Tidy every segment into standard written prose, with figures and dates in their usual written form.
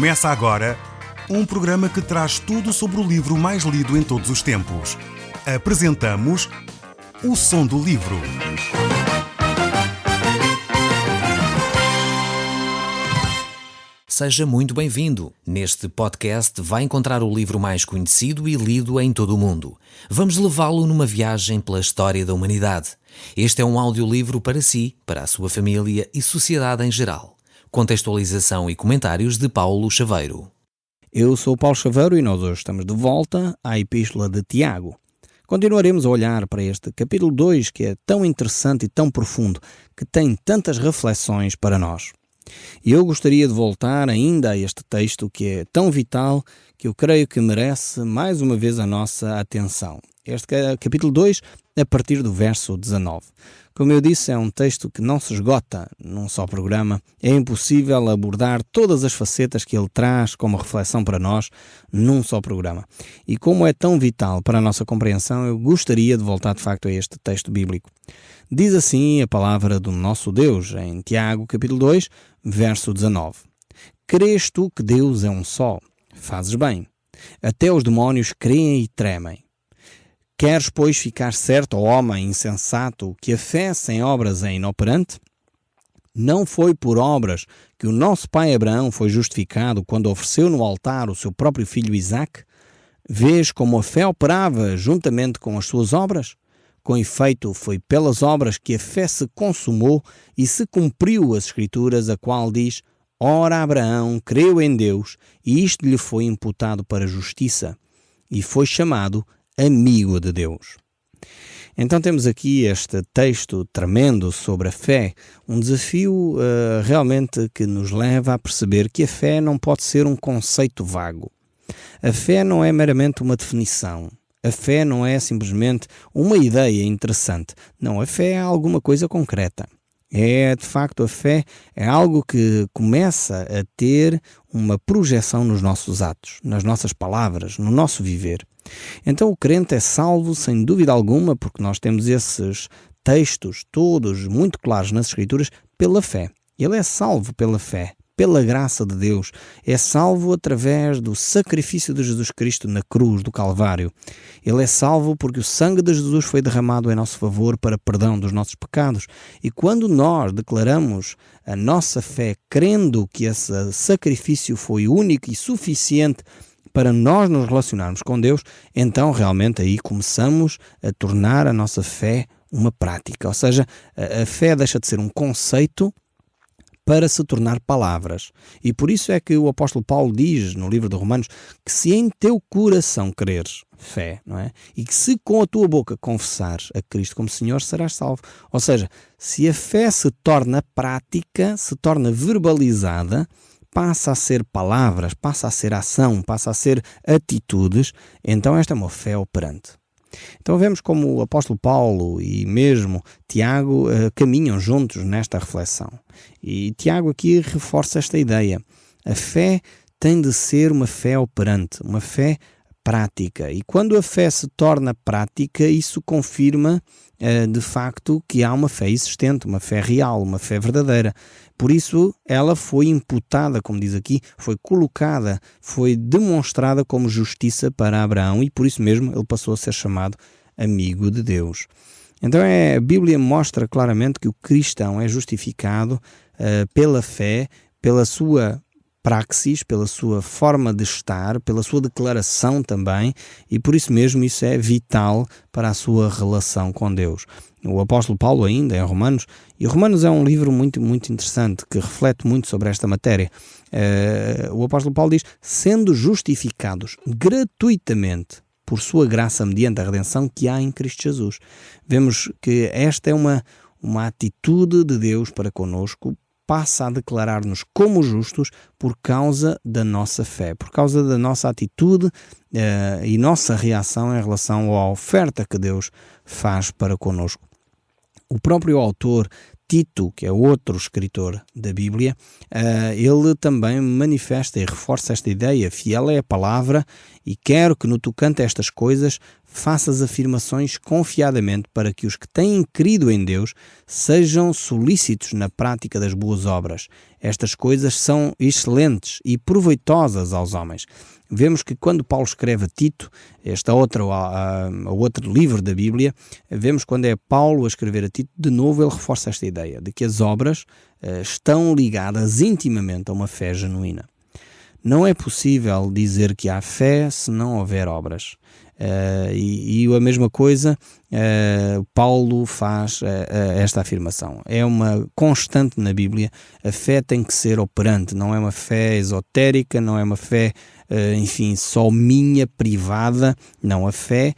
Começa agora um programa que traz tudo sobre o livro mais lido em todos os tempos. Apresentamos O Som do Livro. Seja muito bem-vindo. Neste podcast vai encontrar o livro mais conhecido e lido em todo o mundo. Vamos levá-lo numa viagem pela história da humanidade. Este é um audiolivro para si, para a sua família e sociedade em geral. Contextualização e comentários de Paulo Chaveiro. Eu sou Paulo Chaveiro e nós hoje estamos de volta à Epístola de Tiago. Continuaremos a olhar para este capítulo 2 que é tão interessante e tão profundo, que tem tantas reflexões para nós. E eu gostaria de voltar ainda a este texto que é tão vital que eu creio que merece mais uma vez a nossa atenção. Este capítulo 2, a partir do verso 19. Como eu disse, é um texto que não se esgota num só programa. É impossível abordar todas as facetas que ele traz como reflexão para nós num só programa. E como é tão vital para a nossa compreensão, eu gostaria de voltar de facto a este texto bíblico. Diz assim a palavra do nosso Deus, em Tiago, capítulo 2, verso 19. Crês tu que Deus é um só? Fazes bem. Até os demónios creem e tremem. Queres, pois, ficar certo, ó homem insensato, que a fé sem obras é inoperante? Não foi por obras que o nosso pai Abraão foi justificado quando ofereceu no altar o seu próprio filho Isaque? Vês como a fé operava juntamente com as suas obras? Com efeito, foi pelas obras que a fé se consumou e se cumpriu as Escrituras, a qual diz: Ora, Abraão creu em Deus, e isto lhe foi imputado para justiça, e foi chamado amigo de Deus. Então temos aqui este texto tremendo sobre a fé, um desafio realmente que nos leva a perceber que a fé não pode ser um conceito vago. A fé não é meramente uma definição. A fé não é simplesmente uma ideia interessante. Não, a fé é alguma coisa concreta. De facto, a fé é algo que começa a ter uma projeção nos nossos atos, nas nossas palavras, no nosso viver. Então o crente é salvo, sem dúvida alguma, porque nós temos esses textos todos muito claros nas Escrituras, pela fé. Ele é salvo pela fé, pela graça de Deus. É salvo através do sacrifício de Jesus Cristo na cruz do Calvário. Ele é salvo porque o sangue de Jesus foi derramado em nosso favor para perdão dos nossos pecados. E quando nós declaramos a nossa fé, crendo que esse sacrifício foi único e suficiente para nós nos relacionarmos com Deus, então realmente aí começamos a tornar a nossa fé uma prática. Ou seja, a fé deixa de ser um conceito para se tornar palavras. E por isso é que o apóstolo Paulo diz no livro de Romanos que se em teu coração creres, fé, não é? E que se com a tua boca confessares a Cristo como Senhor, serás salvo. Ou seja, se a fé se torna prática, se torna verbalizada, passa a ser palavras, passa a ser ação, passa a ser atitudes, então esta é uma fé operante. Então vemos como o apóstolo Paulo e mesmo Tiago caminham juntos nesta reflexão. E Tiago aqui reforça esta ideia. A fé tem de ser uma fé operante, uma fé prática. E quando a fé se torna prática, isso confirma de facto que há uma fé existente, uma fé real, uma fé verdadeira. Por isso ela foi imputada, como diz aqui, foi colocada, foi demonstrada como justiça para Abraão e por isso mesmo ele passou a ser chamado amigo de Deus. Então a Bíblia mostra claramente que o cristão é justificado pela fé, pela sua praxis, pela sua forma de estar, pela sua declaração também, e por isso mesmo isso é vital para a sua relação com Deus. O apóstolo Paulo ainda em Romanos, e Romanos é um livro muito, muito interessante, que reflete muito sobre esta matéria. O apóstolo Paulo diz, sendo justificados gratuitamente por sua graça mediante a redenção que há em Cristo Jesus. Vemos que esta é uma atitude de Deus para conosco, passa a declarar-nos como justos por causa da nossa fé, por causa da nossa atitude e nossa reação em relação à oferta que Deus faz para conosco. O próprio autor Tito, que é outro escritor da Bíblia, ele também manifesta e reforça esta ideia. Fiel é a palavra e quero que no tocante a estas coisas faça as afirmações confiadamente para que os que têm crido em Deus sejam solícitos na prática das boas obras. Estas coisas são excelentes e proveitosas aos homens. Vemos que quando Paulo escreve a Tito, outro livro da Bíblia, vemos quando é Paulo a escrever a Tito, de novo ele reforça esta ideia de que as obras estão ligadas intimamente a uma fé genuína. Não é possível dizer que há fé se não houver obras. E a mesma coisa Paulo faz esta afirmação. É uma constante na Bíblia. A fé tem que ser operante, não é uma fé esotérica, não é uma fé, só minha, privada. Não, a fé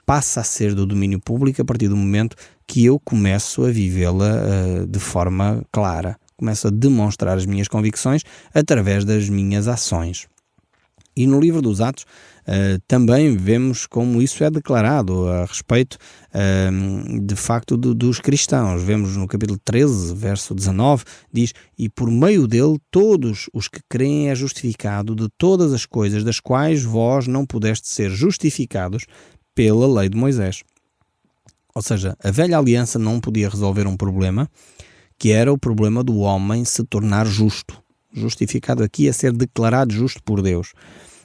passa a ser do domínio público a partir do momento que eu começo a vivê-la de forma clara. Começo a demonstrar as minhas convicções através das minhas ações. E no livro dos Atos também vemos como isso é declarado a respeito de facto dos cristãos. Vemos no capítulo 13, verso 19, diz: "E por meio dele todos os que creem é justificado de todas as coisas das quais vós não pudeste ser justificados pela lei de Moisés." Ou seja, a velha aliança não podia resolver um problema, que era o problema do homem se tornar justo. Justificado aqui é ser declarado justo por Deus.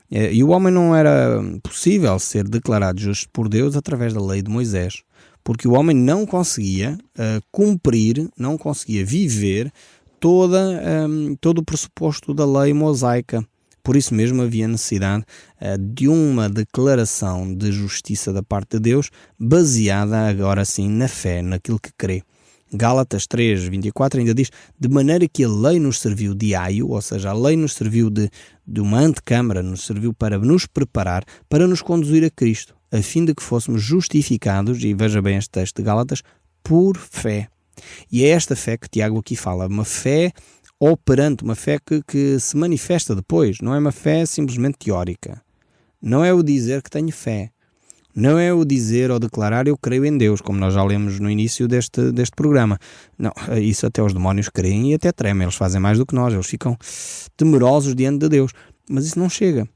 E o homem não era possível ser declarado justo por Deus através da lei de Moisés, porque o homem não conseguia cumprir, não conseguia viver todo o pressuposto da lei mosaica. Por isso mesmo havia necessidade de uma declaração de justiça da parte de Deus, baseada agora sim na fé, naquilo que crê. Gálatas 3, 24 ainda diz: "De maneira que a lei nos serviu de aio", ou seja, a lei nos serviu de uma antecâmara, nos serviu para nos preparar, para nos conduzir a Cristo, a fim de que fôssemos justificados, e veja bem este texto de Gálatas, por fé. E é esta fé que Tiago aqui fala, uma fé operante, uma fé que se manifesta depois, não é uma fé simplesmente teórica. Não é o dizer que tenho fé. Não é o dizer ou declarar eu creio em Deus, como nós já lemos no início deste programa. Não, isso até os demónios creem e até tremem, eles fazem mais do que nós, eles ficam temerosos diante de Deus. Mas isso não chega.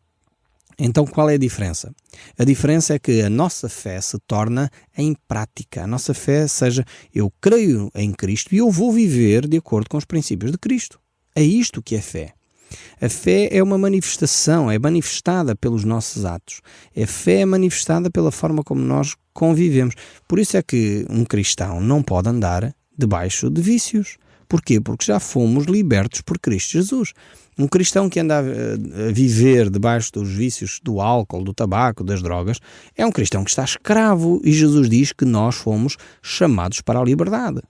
Então qual é a diferença? A diferença é que a nossa fé se torna em prática. A nossa fé seja, eu creio em Cristo e eu vou viver de acordo com os princípios de Cristo. É isto que é fé. A fé é uma manifestação, é manifestada pelos nossos atos. A fé é manifestada pela forma como nós convivemos. Por isso é que um cristão não pode andar debaixo de vícios. Porquê? Porque já fomos libertos por Cristo Jesus. Um cristão que anda a viver debaixo dos vícios do álcool, do tabaco, das drogas, é um cristão que está escravo, e Jesus diz que nós fomos chamados para a liberdade.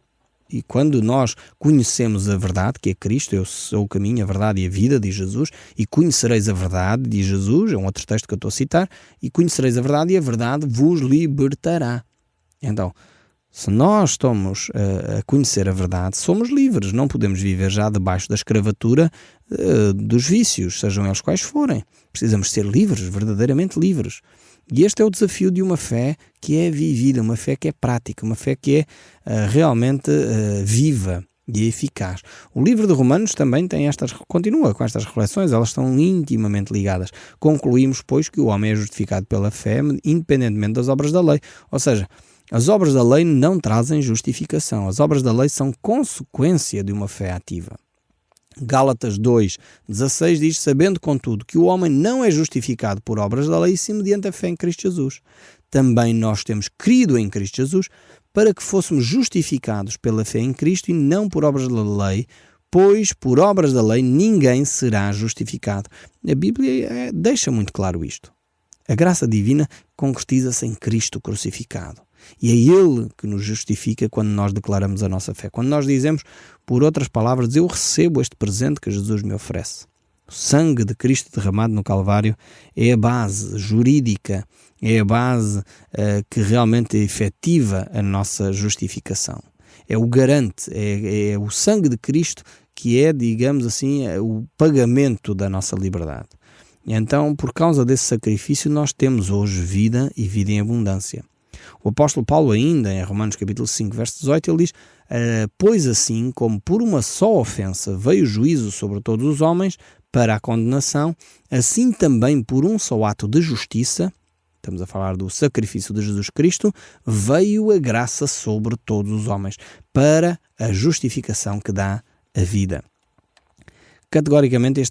E quando nós conhecemos a verdade, que é Cristo, eu sou o caminho, a verdade e a vida, diz Jesus, e conhecereis a verdade, diz Jesus, é um outro texto que eu estou a citar, e conhecereis a verdade e a verdade vos libertará. Então, se nós estamos a conhecer a verdade, somos livres, não podemos viver já debaixo da escravatura dos vícios, sejam eles quais forem. Precisamos ser livres, verdadeiramente livres. E este é o desafio de uma fé que é vivida, uma fé que é prática, uma fé que é realmente viva e eficaz. O livro de Romanos também continua com estas reflexões, elas estão intimamente ligadas. Concluímos, pois, que o homem é justificado pela fé, independentemente das obras da lei. Ou seja, as obras da lei não trazem justificação, as obras da lei são consequência de uma fé ativa. Gálatas 2, 16 diz: "Sabendo, contudo, que o homem não é justificado por obras da lei, sim mediante a fé em Cristo Jesus. Também nós temos crido em Cristo Jesus para que fôssemos justificados pela fé em Cristo e não por obras da lei, pois por obras da lei ninguém será justificado." A Bíblia deixa muito claro isto. A graça divina concretiza-se em Cristo crucificado. E é Ele que nos justifica quando nós declaramos a nossa fé. Quando nós dizemos, por outras palavras, eu recebo este presente que Jesus me oferece. O sangue de Cristo derramado no Calvário é a base jurídica, é a base que realmente efetiva a nossa justificação. É o garante, é o sangue de Cristo que é, digamos assim, o pagamento da nossa liberdade. E então, por causa desse sacrifício, nós temos hoje vida e vida em abundância. O apóstolo Paulo ainda, em Romanos capítulo 5, verso 18, ele diz: "Pois assim como por uma só ofensa veio o juízo sobre todos os homens para a condenação, assim também por um só ato de justiça estamos a falar do sacrifício de Jesus Cristo, veio a graça sobre todos os homens, para a justificação que dá a vida. Categoricamente,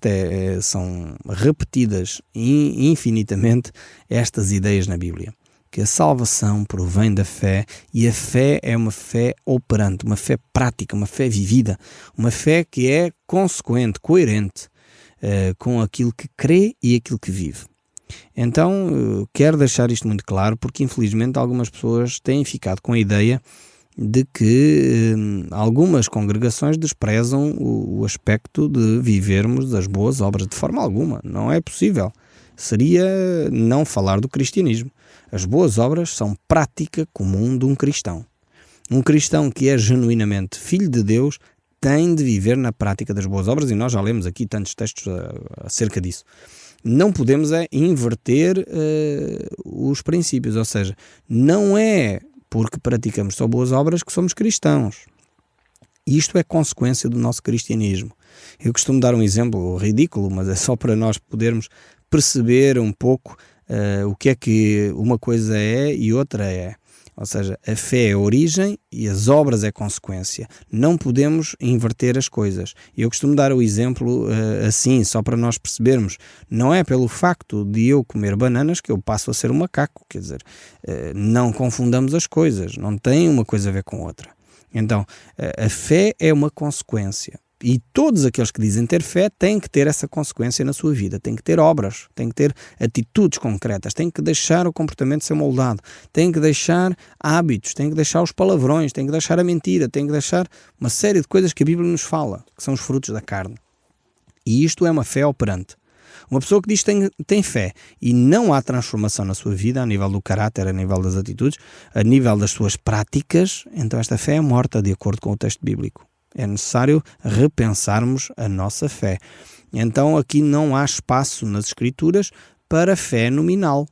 são repetidas infinitamente estas ideias na Bíblia, que a salvação provém da fé, e a fé é uma fé operante, uma fé prática, uma fé vivida, uma fé que é consequente, coerente com aquilo que crê e aquilo que vive. Então, quero deixar isto muito claro, porque infelizmente algumas pessoas têm ficado com a ideia de que algumas congregações desprezam o aspecto de vivermos as boas obras. De forma alguma, não é possível. Seria não falar do cristianismo. As boas obras são prática comum de um cristão. Um cristão que é genuinamente filho de Deus tem de viver na prática das boas obras, e nós já lemos aqui tantos textos acerca disso. Não podemos inverter os princípios, ou seja, não é porque praticamos só boas obras que somos cristãos. Isto é consequência do nosso cristianismo. Eu costumo dar um exemplo ridículo, mas é só para nós podermos perceber um pouco o que é que uma coisa é e outra é. Ou seja, a fé é a origem e as obras é consequência. Não podemos inverter as coisas. Eu costumo dar o exemplo assim, só para nós percebermos. Não é pelo facto de eu comer bananas que eu passo a ser um macaco. Quer dizer, não confundamos as coisas. Não tem uma coisa a ver com outra. Então, a fé é uma consequência. E todos aqueles que dizem ter fé têm que ter essa consequência na sua vida, têm que ter obras, têm que ter atitudes concretas, têm que deixar o comportamento ser moldado, têm que deixar hábitos, têm que deixar os palavrões, têm que deixar a mentira, têm que deixar uma série de coisas que a Bíblia nos fala, que são os frutos da carne. E isto é uma fé operante. Uma pessoa que diz que tem fé e não há transformação na sua vida, a nível do caráter, a nível das atitudes, a nível das suas práticas, então esta fé é morta, de acordo com o texto bíblico. É necessário repensarmos a nossa fé. Então aqui não há espaço nas Escrituras para fé nominal.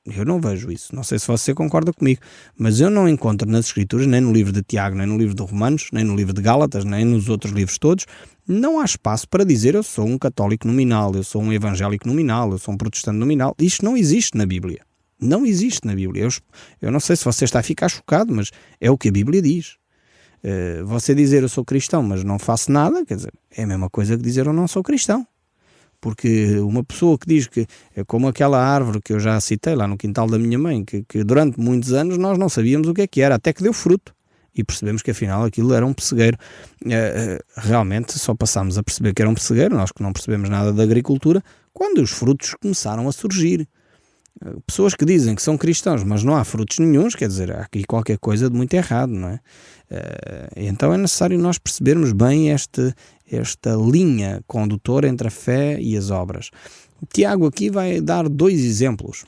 Eu não vejo isso. Não sei se você concorda comigo, mas eu não encontro nas Escrituras, nem no livro de Tiago, nem no livro de Romanos, nem no livro de Gálatas, nem nos outros livros todos, não há espaço para dizer eu sou um católico nominal, eu sou um evangélico nominal, eu sou um protestante nominal. Isto não existe na Bíblia. Não existe na Bíblia. Eu não sei se você está a ficar chocado, mas é o que a Bíblia diz. Você dizer eu sou cristão, mas não faço nada, quer dizer, é a mesma coisa que dizer eu não sou cristão. Porque uma pessoa que diz que é como aquela árvore que eu já citei lá no quintal da minha mãe, que durante muitos anos nós não sabíamos o que era, até que deu fruto. E percebemos que afinal aquilo era um pessegueiro. Realmente só passámos a perceber que era um pessegueiro, nós que não percebemos nada da agricultura, quando os frutos começaram a surgir. Pessoas que dizem que são cristãos, mas não há frutos nenhuns, quer dizer, há aqui qualquer coisa de muito errado, não é? Então é necessário nós percebermos bem esta linha condutora entre a fé e as obras. Tiago aqui vai dar 2 exemplos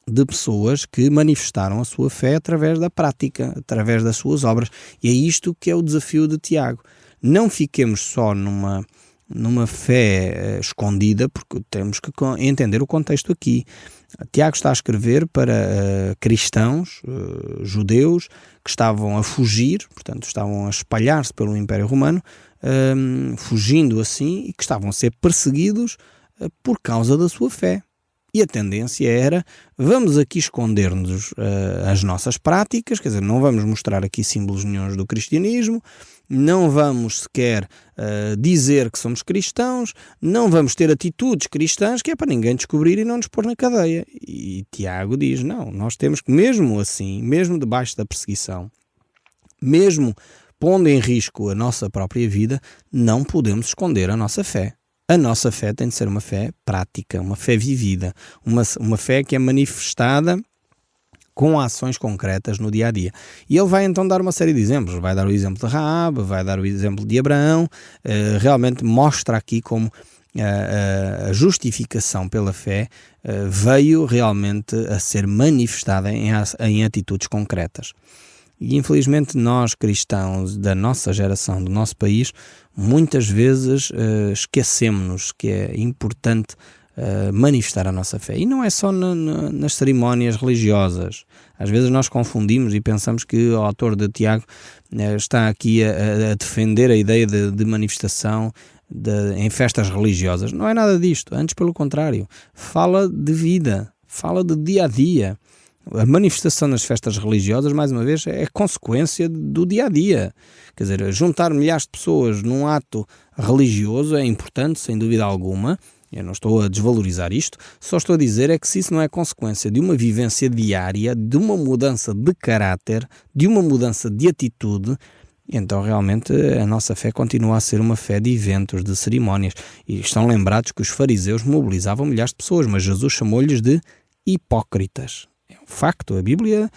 de pessoas que manifestaram a sua fé através da prática, através das suas obras. E é isto que é o desafio de Tiago. Não fiquemos só numa fé escondida, porque temos que entender o contexto aqui. Tiago está a escrever para cristãos, judeus, que estavam a fugir, portanto estavam a espalhar-se pelo Império Romano, fugindo assim, e que estavam a ser perseguidos por causa da sua fé. E a tendência era, vamos aqui esconder-nos as nossas práticas, quer dizer, não vamos mostrar aqui símbolos nenhuns do cristianismo, não vamos sequer dizer que somos cristãos, não vamos ter atitudes cristãs, que é para ninguém descobrir e não nos pôr na cadeia. E Tiago diz, não, nós temos que mesmo assim, mesmo debaixo da perseguição, mesmo pondo em risco a nossa própria vida, não podemos esconder a nossa fé. A nossa fé tem de ser uma fé prática, uma fé vivida, uma fé que é manifestada com ações concretas no dia-a-dia. E ele vai então dar uma série de exemplos. Vai dar o exemplo de Raabe, vai dar o exemplo de Abraão. Realmente mostra aqui como a justificação pela fé veio realmente a ser manifestada em atitudes concretas. E infelizmente nós cristãos da nossa geração, do nosso país, muitas vezes esquecemos-nos que é importante manifestar a nossa fé. E não é só nas cerimónias religiosas. Às vezes nós confundimos e pensamos que o autor de Tiago está aqui a defender a ideia de manifestação em festas religiosas. Não é nada disto, antes pelo contrário. Fala de vida, fala de dia a dia. A manifestação nas festas religiosas, mais uma vez, é consequência do dia a dia. Quer dizer, juntar milhares de pessoas num ato religioso é importante, sem dúvida alguma. Eu não estou a desvalorizar isto, só estou a dizer é que se isso não é consequência de uma vivência diária, de uma mudança de caráter, de uma mudança de atitude, então realmente a nossa fé continua a ser uma fé de eventos, de cerimónias. E estão lembrados que os fariseus mobilizavam milhares de pessoas, mas Jesus chamou-lhes de hipócritas. É um facto, a Bíblia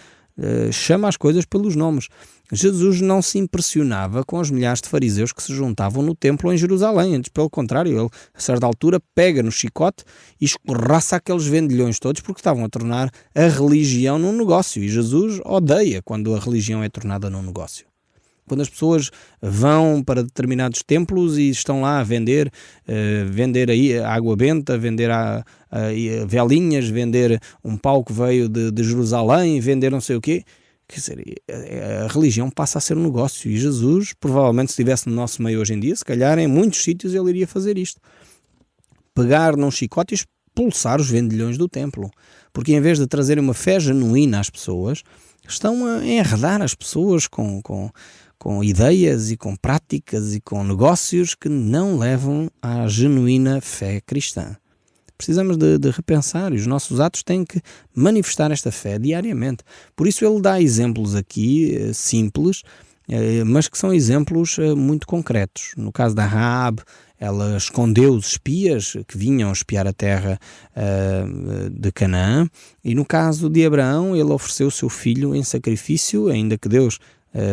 chama as coisas pelos nomes. Jesus não se impressionava com os milhares de fariseus que se juntavam no templo em Jerusalém. Antes, pelo contrário, ele, a certa altura, pega no chicote e escorraça aqueles vendilhões todos porque estavam a tornar a religião num negócio. E Jesus odeia quando a religião é tornada num negócio. Quando as pessoas vão para determinados templos e estão lá a vender aí água benta, vender velinhas, vender um pau que veio de Jerusalém, vender não sei o quê. Quer dizer, a religião passa a ser um negócio. E Jesus, provavelmente, se estivesse no nosso meio hoje em dia, se calhar em muitos sítios ele iria fazer isto. Pegar num chicote e expulsar os vendilhões do templo. Porque em vez de trazerem uma fé genuína às pessoas, estão a enredar as pessoas com ideias e com práticas e com negócios que não levam à genuína fé cristã. Precisamos de repensar e os nossos atos têm que manifestar esta fé diariamente. Por isso ele dá exemplos aqui simples, mas que são exemplos muito concretos. No caso da Rahab, ela escondeu os espias que vinham espiar a terra de Canaã, e no caso de Abraão, ele ofereceu o seu filho em sacrifício, ainda que Deus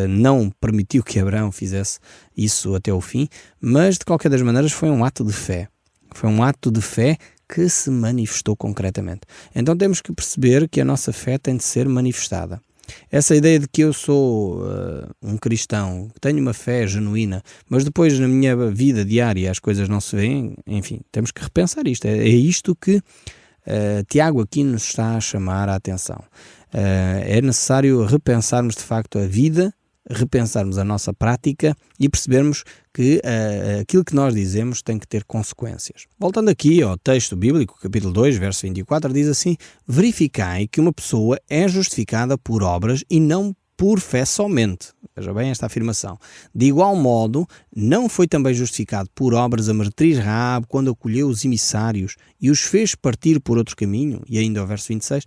não permitiu que Abraão fizesse isso até o fim, mas de qualquer das maneiras foi um ato de fé. Foi um ato de fé que se manifestou concretamente. Então temos que perceber que a nossa fé tem de ser manifestada. Essa ideia de que eu sou um cristão, que tenho uma fé genuína, mas depois na minha vida diária as coisas não se veem, enfim, temos que repensar isto. É isto que Tiago aqui nos está a chamar a atenção. É necessário repensarmos de facto a vida, repensarmos a nossa prática e percebermos que aquilo que nós dizemos tem que ter consequências. Voltando aqui ao texto bíblico, capítulo 2, verso 24, diz assim: verificai que uma pessoa é justificada por obras e não por fé somente. Veja bem esta afirmação. De igual modo, não foi também justificado por obras a meretriz Rahab quando acolheu os emissários e os fez partir por outro caminho? E ainda ao verso 26,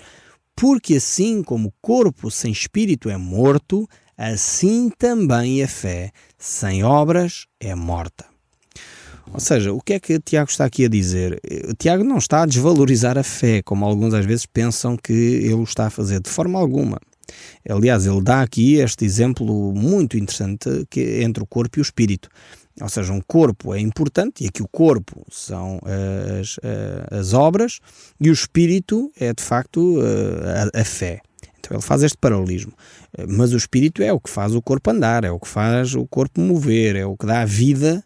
porque assim como o corpo sem espírito é morto, assim também a fé sem obras é morta. Ou seja, o que é que Tiago está aqui a dizer? Tiago não está a desvalorizar a fé, como alguns às vezes pensam que ele o está a fazer, de forma alguma. Aliás, ele dá aqui este exemplo muito interessante entre o corpo e o espírito. Ou seja, um corpo é importante, e aqui o corpo são as obras, e o espírito é de facto a fé. Então ele faz este paralelismo. Mas o espírito é o que faz o corpo andar, é o que faz o corpo mover, é o que dá a vida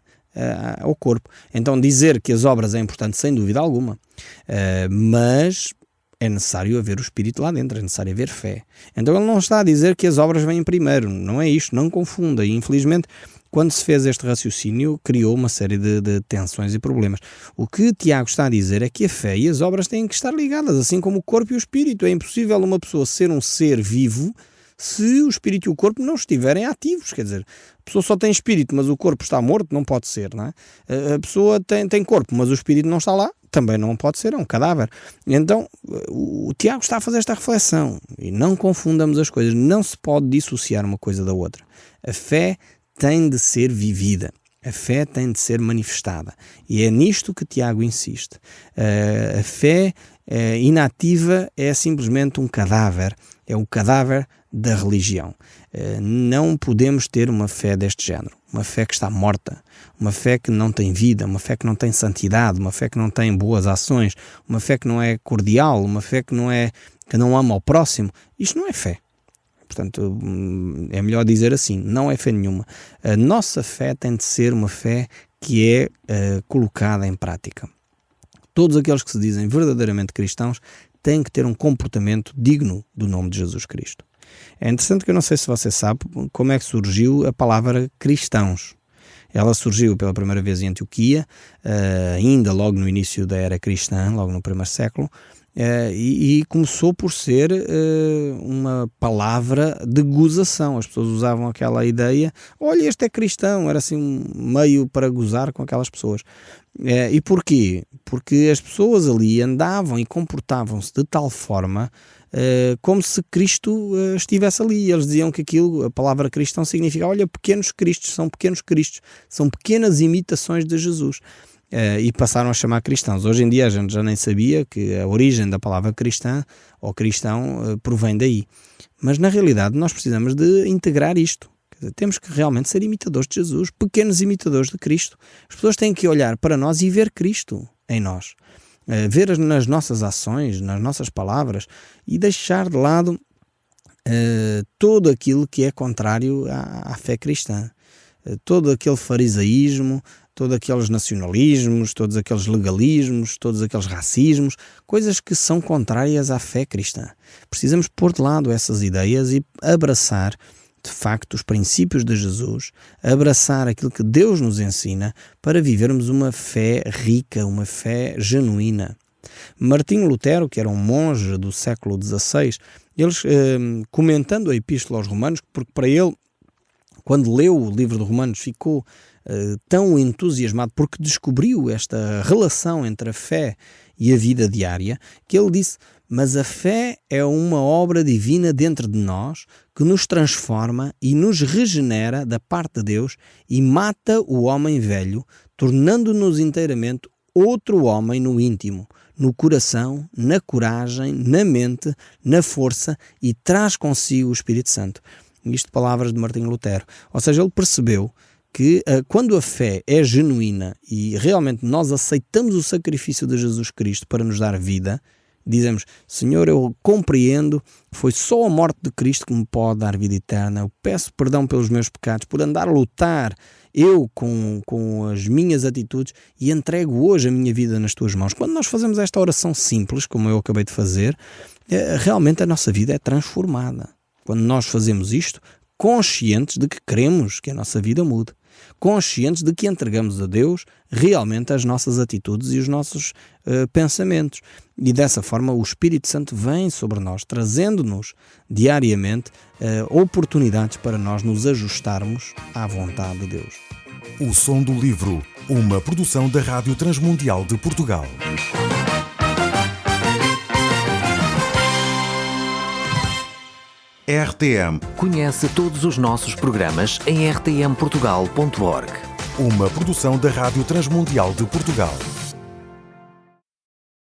ao corpo. Então dizer que as obras é importante sem dúvida alguma, mas é necessário haver o espírito lá dentro, é necessário haver fé. Então ele não está a dizer que as obras vêm primeiro, não é isto, não confunda. E infelizmente, quando se fez este raciocínio, criou uma série de tensões e problemas. O que Tiago está a dizer é que a fé e as obras têm que estar ligadas, assim como o corpo e o espírito. É impossível uma pessoa ser um ser vivo se o espírito e o corpo não estiverem ativos. Quer dizer, a pessoa só tem espírito, mas o corpo está morto, não pode ser, não é? A pessoa tem corpo, mas o espírito não está lá, também não pode ser, é um cadáver. Então, o Tiago está a fazer esta reflexão, e não confundamos as coisas, não se pode dissociar uma coisa da outra. A fé tem de ser vivida, a fé tem de ser manifestada, e é nisto que Tiago insiste. A fé inativa é simplesmente um cadáver, é o cadáver da religião. Não podemos ter uma fé deste género, uma fé que está morta, uma fé que não tem vida, uma fé que não tem santidade, uma fé que não tem boas ações, uma fé que não é cordial, uma fé que não ama ao próximo. Isto não é fé. Portanto, é melhor dizer assim, não é fé nenhuma. A nossa fé tem de ser uma fé que é colocada em prática. Todos aqueles que se dizem verdadeiramente cristãos têm que ter um comportamento digno do nome de Jesus Cristo. É interessante que eu não sei se você sabe como é que surgiu a palavra cristãos. Ela surgiu pela primeira vez em Antioquia, ainda logo no início da era cristã, logo no primeiro século, E começou por ser uma palavra de gozação. As pessoas usavam aquela ideia, olha, este é cristão, era assim um meio para gozar com aquelas pessoas. E porquê? Porque as pessoas ali andavam e comportavam-se de tal forma como se Cristo estivesse ali. Eles diziam que a palavra cristão significa, olha, pequenos cristos, são pequenas imitações de Jesus. E passaram a chamar cristãos. Hoje em dia a gente já nem sabia que a origem da palavra cristã ou cristão provém daí. Mas na realidade nós precisamos de integrar isto. Quer dizer, temos que realmente ser imitadores de Jesus, pequenos imitadores de Cristo. As pessoas têm que olhar para nós e ver Cristo em nós. Ver nas nossas ações, nas nossas palavras e deixar de lado todo aquilo que é contrário à fé cristã. Todo aquele farisaísmo, todos aqueles nacionalismos, todos aqueles legalismos, todos aqueles racismos, coisas que são contrárias à fé cristã. Precisamos pôr de lado essas ideias e abraçar, de facto, os princípios de Jesus, abraçar aquilo que Deus nos ensina para vivermos uma fé rica, uma fé genuína. Martinho Lutero, que era um monge do século XVI, eles, comentando a Epístola aos Romanos, porque para ele, quando leu o livro de Romanos, ficou tão entusiasmado porque descobriu esta relação entre a fé e a vida diária, que ele disse, mas a fé é uma obra divina dentro de nós que nos transforma e nos regenera da parte de Deus e mata o homem velho, tornando-nos inteiramente outro homem no íntimo, no coração, na coragem, na mente, na força e traz consigo o Espírito Santo. Isto palavras de Martinho Lutero. Ou seja, ele percebeu que quando a fé é genuína e realmente nós aceitamos o sacrifício de Jesus Cristo para nos dar vida, dizemos, Senhor, eu compreendo, foi só a morte de Cristo que me pode dar vida eterna, eu peço perdão pelos meus pecados, por andar a lutar eu com as minhas atitudes e entrego hoje a minha vida nas tuas mãos. Quando nós fazemos esta oração simples, como eu acabei de fazer, realmente a nossa vida é transformada. Quando nós fazemos isto, conscientes de que queremos que a nossa vida mude, conscientes de que entregamos a Deus realmente as nossas atitudes e os nossos pensamentos. E dessa forma o Espírito Santo vem sobre nós, trazendo-nos diariamente oportunidades para nós nos ajustarmos à vontade de Deus. O Som do Livro, uma produção da Rádio Transmundial de Portugal. RTM. Conhece todos os nossos programas em rtmportugal.org. Uma produção da Rádio Transmundial de Portugal.